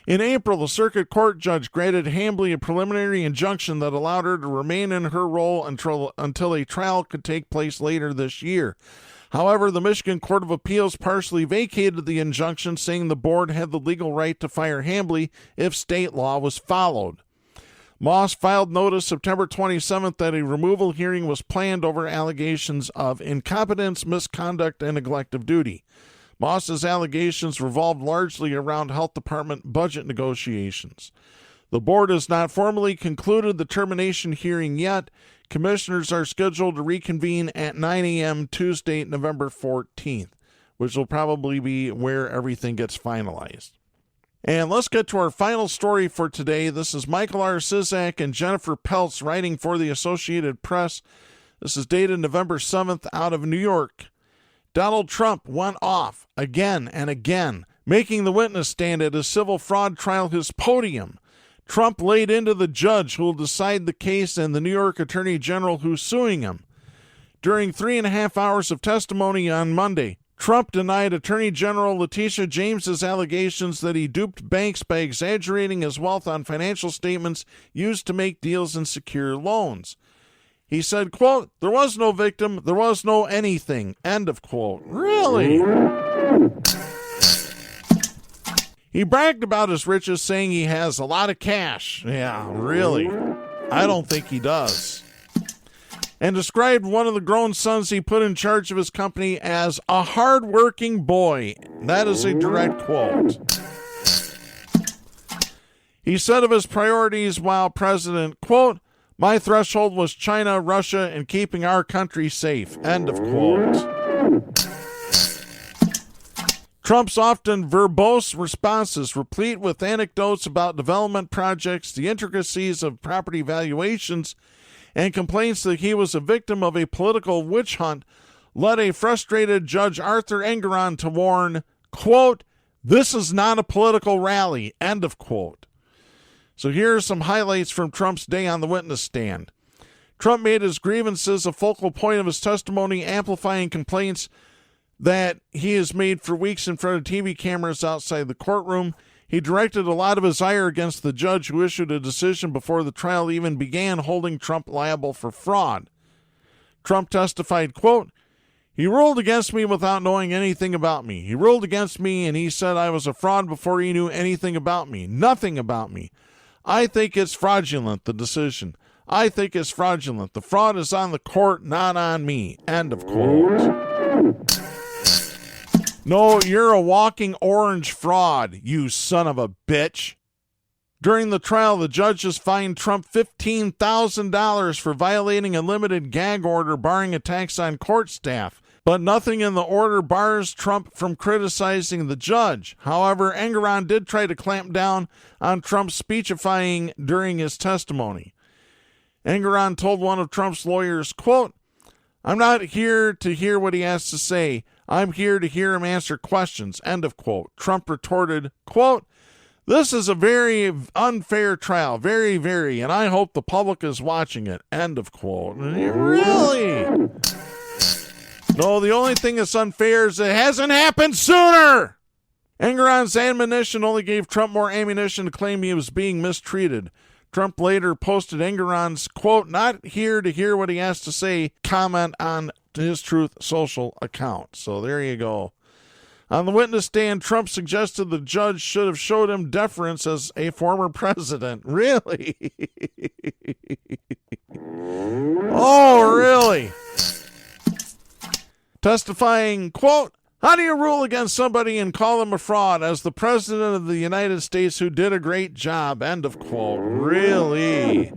In April, the circuit court judge granted Hambley a preliminary injunction that allowed her to remain in her role until a trial could take place later this year. However, the Michigan Court of Appeals partially vacated the injunction, saying the board had the legal right to fire Hambley if state law was followed. Moss filed notice September 27th that a removal hearing was planned over allegations of incompetence, misconduct, and neglect of duty. Moss's allegations revolved largely around health department budget negotiations. The board has not formally concluded the termination hearing yet. Commissioners are scheduled to reconvene at 9 a.m. Tuesday, November 14th, which will probably be where everything gets finalized. And let's get to our final story for today. This is Michael R. Sizak and Jennifer Peltz writing for the Associated Press. This is dated November 7th out of New York. Donald Trump went off again and again, making the witness stand at his civil fraud trial his podium. Trump laid into the judge who will decide the case and the New York Attorney General who's suing him. During 3.5 hours of testimony on Monday, Trump denied Attorney General Letitia James's allegations that he duped banks by exaggerating his wealth on financial statements used to make deals and secure loans. He said, quote, "There was no victim, there was no anything," end of quote. Really? He bragged about his riches, saying he has a lot of cash. Yeah, really? I don't think he does. And described one of the grown sons he put in charge of his company as a hard-working boy. That is a direct quote. He said of his priorities while president, quote, "My threshold was China, Russia, and keeping our country safe," end of quote. Trump's often verbose responses, replete with anecdotes about development projects, the intricacies of property valuations, and complaints that he was a victim of a political witch hunt, led a frustrated Judge Arthur Engeron to warn, quote, "This is not a political rally," end of quote. So here are some highlights from Trump's day on the witness stand. Trump made his grievances a focal point of his testimony, amplifying complaints that he has made for weeks in front of TV cameras outside the courtroom. he directed a lot of his ire against the judge who issued a decision before the trial even began, holding Trump liable for fraud. Trump testified, quote, "He ruled against me without knowing anything about me. He ruled against me and he said I was a fraud before he knew anything about me. Nothing about me. I think it's fraudulent, the decision. I think it's fraudulent. The fraud is on the court, not on me." End of quote. No, you're a walking orange fraud, you son of a bitch. During the trial, the judges fined Trump $15,000 for violating a limited gag order barring attacks on court staff. But nothing in the order bars Trump from criticizing the judge. However, Engoron did try to clamp down on Trump's speechifying during his testimony. Engoron told one of Trump's lawyers, quote, "I'm not here to hear what he has to say. I'm here to hear him answer questions." End of quote. Trump retorted, quote, "This is a very unfair trial, very, very, and I hope the public is watching it." End of quote. Really? No, the only thing that's unfair is it hasn't happened sooner. Engoron's admonition only gave Trump more ammunition to claim he was being mistreated. Trump later posted Engoron's, quote, "Not here to hear what he has to say," comment on his Truth Social account. So there you go. On the witness stand, Trump suggested the judge should have showed him deference as a former president. Really? Oh, really? Testifying, quote, "How do you rule against somebody and call them a fraud as the president of the United States who did a great job?" End of quote. Really?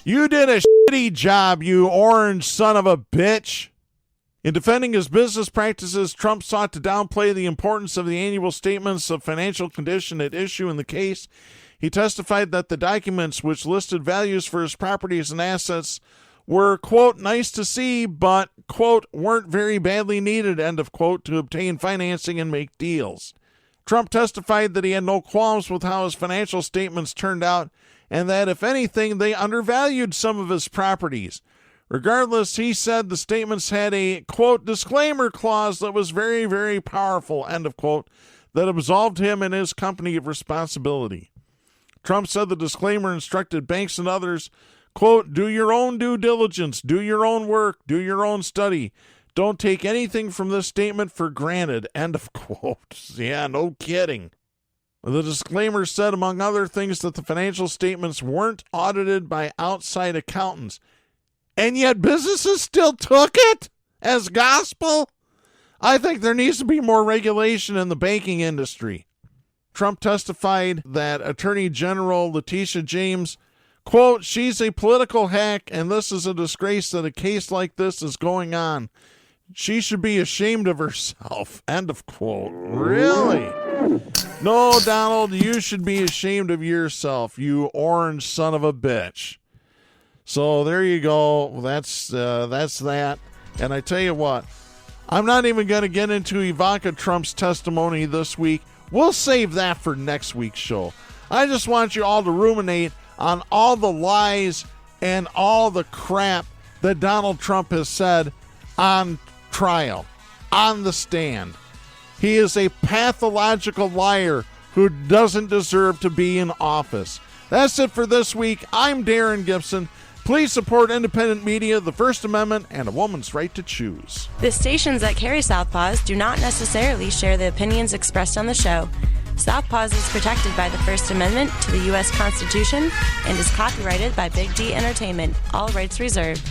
You did a shitty job, you orange son of a bitch. In defending his business practices, Trump sought to downplay the importance of the annual statements of financial condition at issue in the case. He testified that the documents, which listed values for his properties and assets, were, quote, "nice to see, but, quote, weren't very badly needed," end of quote, to obtain financing and make deals. Trump testified that he had no qualms with how his financial statements turned out, and that, if anything, they undervalued some of his properties. Regardless, he said the statements had a, quote, "disclaimer clause that was very, very powerful," end of quote, that absolved him and his company of responsibility. Trump said the disclaimer instructed banks and others, quote, "Do your own due diligence, do your own work, do your own study. Don't take anything from this statement for granted," end of quote. Yeah, no kidding. The disclaimer said, among other things, that the financial statements weren't audited by outside accountants. And yet businesses still took it as gospel? I think there needs to be more regulation in the banking industry. Trump testified that Attorney General Letitia James, quote, "She's a political hack, and this is a disgrace that a case like this is going on. She should be ashamed of herself," end of quote. Really? No, Donald, you should be ashamed of yourself, you orange son of a bitch. So there you go. That's that. And I tell you what, I'm not even going to get into Ivanka Trump's testimony this week. We'll save that for next week's show. I just want you all to ruminate on all the lies and all the crap that Donald Trump has said on trial, on the stand. He is a pathological liar who doesn't deserve to be in office. That's it for this week. I'm Darren Gibson. Please support independent media, the First Amendment, and a woman's right to choose. The stations that carry Southpaws do not necessarily share the opinions expressed on the show. Southpaws is protected by the First Amendment to the U.S. Constitution and is copyrighted by Big D Entertainment. All rights reserved.